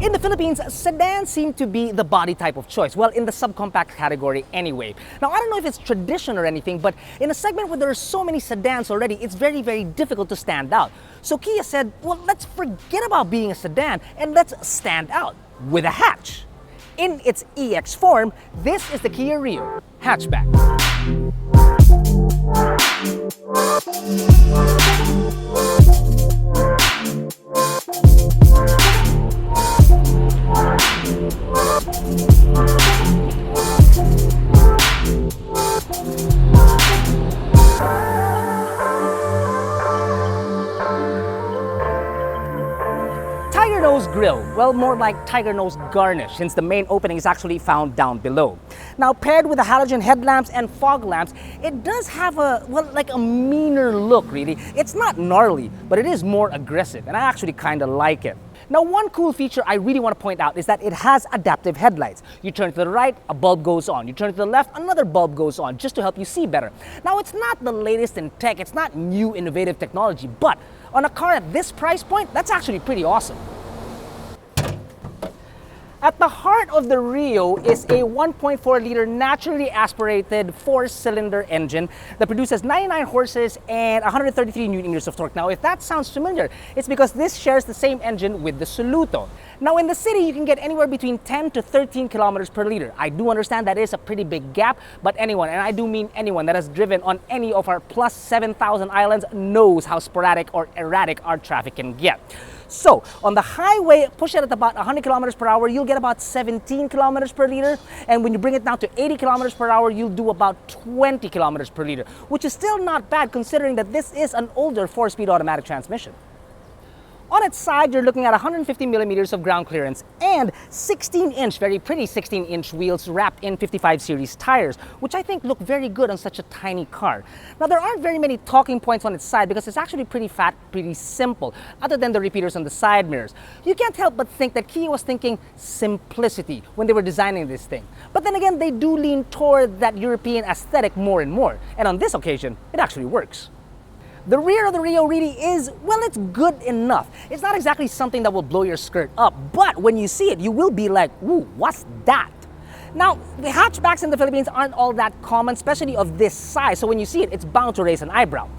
In the Philippines, sedans seem to be the body type of choice. Well, in the subcompact category anyway. Now, I don't know if it's tradition or anything, but in a segment where there are so many sedans already, it's very, very difficult to stand out. So Kia said, well, let's forget about being a sedan and let's stand out with a hatch. In its EX form, this is the Kia Rio Hatchback. Tiger nose grille, well, more like tiger nose garnish, since the main opening is actually found down below. Now, paired with the halogen headlamps and fog lamps, it does have like a meaner look, really. It's not gnarly, but it is more aggressive, and I actually kind of like it. Now, one cool feature I really want to point out is that it has adaptive headlights. You turn to the right, a bulb goes on. You turn to the left, another bulb goes on, just to help you see better. Now, it's not the latest in tech, it's not new innovative technology, but on a car at this price point, that's actually pretty awesome. At the heart of the Rio is a 1.4-liter naturally aspirated 4-cylinder engine that produces 99 horses and 133 Nm of torque. Now, if that sounds familiar, it's because this shares the same engine with the Soluto. Now, in the city, you can get anywhere between 10 to 13 kilometers per liter. I do understand that is a pretty big gap, but anyone, and I do mean anyone, that has driven on any of our plus 7,000 islands knows how sporadic or erratic our traffic can get. So, on the highway, push it at about 100 kilometers per hour, you'll get about 17 kilometers per liter. And when you bring it down to 80 kilometers per hour, you'll do about 20 kilometers per liter, which is still not bad considering that this is an older 4-speed automatic transmission. On its side, you're looking at 150 millimeters of ground clearance and 16-inch, very pretty 16-inch wheels wrapped in 55 series tires, which I think look very good on such a tiny car. Now, there aren't very many talking points on its side because it's actually pretty fat, pretty simple, other than the repeaters on the side mirrors. You can't help but think that Kia was thinking simplicity when they were designing this thing. But then again, they do lean toward that European aesthetic more and more. And on this occasion, it actually works. The rear of the Rio really is, well, it's good enough. It's not exactly something that will blow your skirt up, but when you see it, you will be like, ooh, what's that? Now, the hatchbacks in the Philippines aren't all that common, especially of this size, so when you see it, it's bound to raise an eyebrow.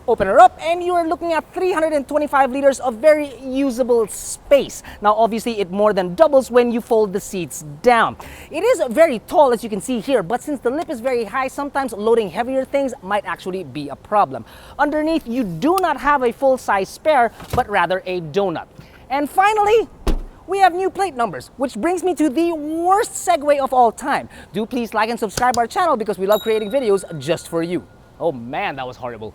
Open her up and you are looking at 325 liters of very usable space. Now, obviously, it more than doubles when you fold the seats down. It is very tall, as you can see here, but since the lip is very high, sometimes loading heavier things might actually be a problem. Underneath, you do not have a full-size spare, but rather a donut. And finally, we have new plate numbers, which brings me to the worst segue of all time. Do please like and subscribe our channel because we love creating videos just for you. Oh man, that was horrible.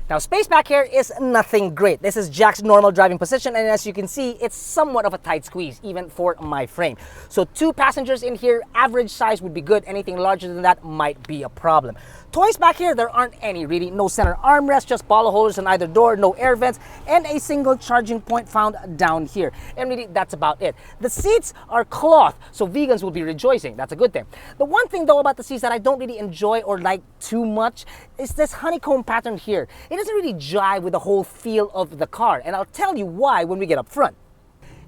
Now, space back here is nothing great. This is Jack's normal driving position, and as you can see, it's somewhat of a tight squeeze, even for my frame. So 2 passengers in here, average size would be good. Anything larger than that might be a problem. Toys back here, there aren't any really. No center armrest, just bottle holders on either door, no air vents, and a single charging point found down here. And really, that's about it. The seats are cloth, so vegans will be rejoicing. That's a good thing. The one thing, though, about the seats that I don't really enjoy or like too much is this honeycomb pattern here. It doesn't really jive with the whole feel of the car, and I'll tell you why when we get up front.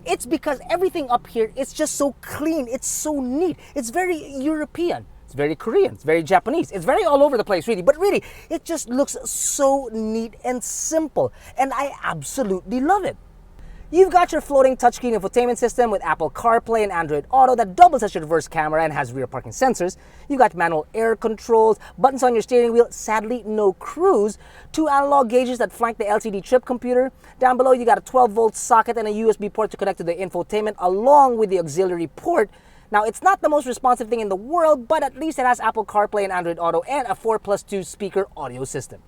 It's because everything up here is just so clean, it's so neat, it's very European. It's very Korean, it's very Japanese, it's very all over the place really, but really, it just looks so neat and simple, and I absolutely love it. You've got your floating touchscreen infotainment system with Apple CarPlay and Android Auto that doubles as your reverse camera and has rear parking sensors. You've got manual air controls, buttons on your steering wheel, sadly no cruise, 2 analog gauges that flank the LCD trip computer. Down below you got a 12-volt socket and a USB port to connect to the infotainment along with the auxiliary port. Now, it's not the most responsive thing in the world, but at least it has Apple CarPlay and Android Auto and a 4+2 speaker audio system.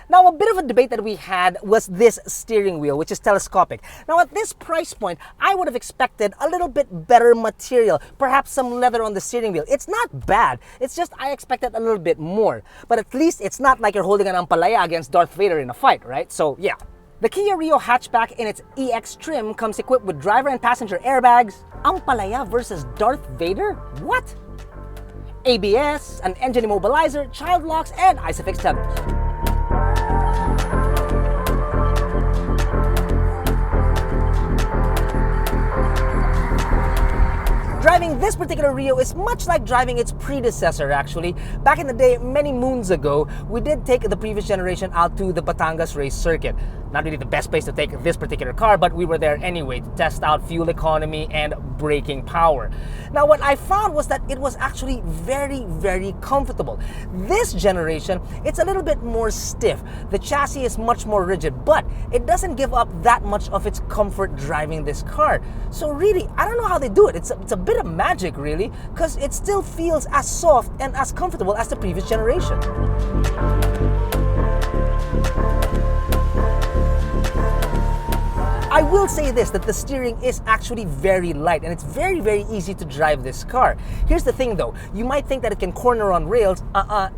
Now, a bit of a debate that we had was this steering wheel, which is telescopic. Now, at this price point, I would have expected a little bit better material, perhaps some leather on the steering wheel. It's not bad, it's just I expected a little bit more. But at least it's not like you're holding an ampalaya against Darth Vader in a fight, right? So, yeah. The Kia Rio Hatchback in its EX trim comes equipped with driver and passenger airbags. Ampalaya versus Darth Vader? What? ABS, an engine immobilizer, child locks, and ISOFIX tethers. driving this particular Rio is much like driving its predecessor actually. Back in the day, many moons ago, we did take the previous generation out to the Batangas race circuit. Not really the best place to take this particular car, but we were there anyway to test out fuel economy and braking power. Now what I found was that it was actually very, very comfortable. This generation, it's a little bit more stiff. The chassis is much more rigid, but it doesn't give up that much of its comfort driving this car. So really, I don't know how they do it. It's a bit of magic really, because it still feels as soft and as comfortable as the previous generation. I will say this, that the steering is actually very light and it's very, very easy to drive this car. Here's the thing though, you might think that it can corner on rails.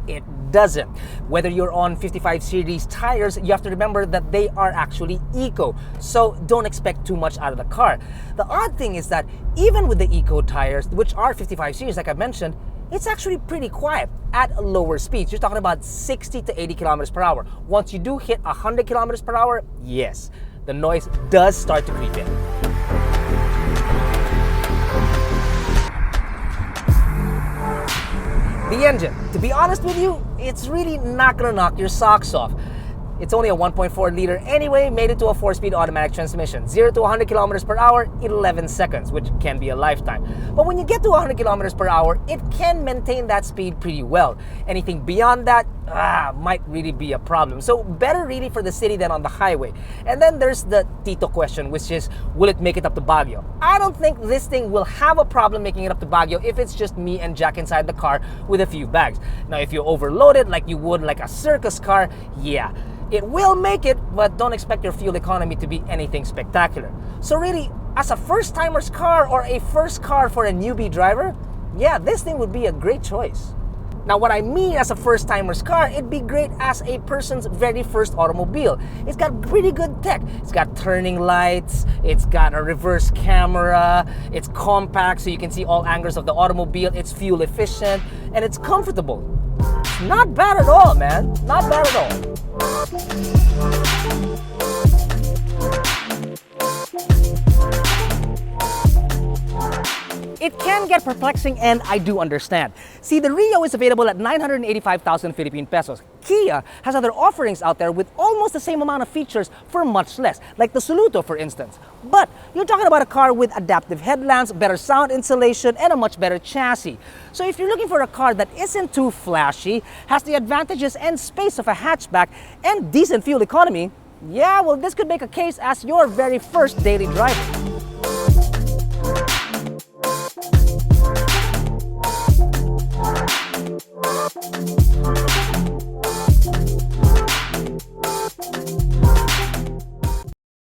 It doesn't. Whether you're on 55 series tires, you have to remember that they are actually eco, so don't expect too much out of the car. The odd thing is that even with the eco tires, which are 55 series like I mentioned, it's actually pretty quiet at lower speeds. You're talking about 60 to 80 kilometers per hour. Once you do hit 100 kilometers per hour, yes, the noise does start to creep in. The engine, to be honest with you, it's really not gonna knock your socks off. It's only a 1.4 liter anyway, made it to a 4-speed automatic transmission. 0 to 100 kilometers per hour, 11 seconds, which can be a lifetime. But when you get to 100 kilometers per hour, it can maintain that speed pretty well. Anything beyond that, might really be a problem. So better really for the city than on the highway. And then there's the Tito question, which is, will it make it up to Baguio? I don't think this thing will have a problem making it up to Baguio if it's just me and Jack inside the car with a few bags. Now, if you overload it like you would like a circus car, yeah, it will make it, but don't expect your fuel economy to be anything spectacular. So really, as a first-timer's car or a first car for a newbie driver, yeah, this thing would be a great choice. Now, what I mean as a first-timer's car, it'd be great as a person's very first automobile. It's got pretty good tech. It's got turning lights, it's got a reverse camera, it's compact so you can see all angles of the automobile, it's fuel efficient, and it's comfortable. Not bad at all, man. Not bad at all. It can get perplexing, and I do understand. See, the Rio is available at 985,000 Philippine pesos. Kia has other offerings out there with almost the same amount of features for much less, like the Soluto, for instance. But you're talking about a car with adaptive headlamps, better sound insulation, and a much better chassis. So if you're looking for a car that isn't too flashy, has the advantages and space of a hatchback, and decent fuel economy, yeah, well, this could make a case as your very first daily driver.